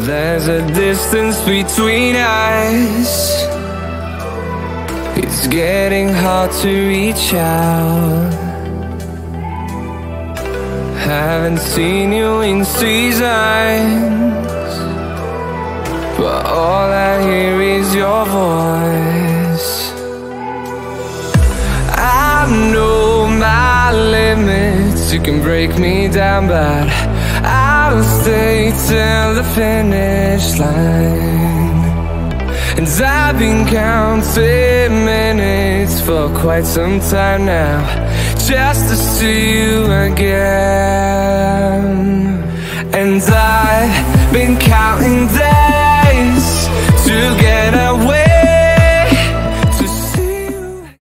There's a distance between us. It's getting hard to reach out. Haven't seen you in seasons, but all I hear is your voice. I know my limits, you can break me down, but I'll stay till the finish line. And I've been counting minutes for quite some time now, just to see you again. And I've been counting them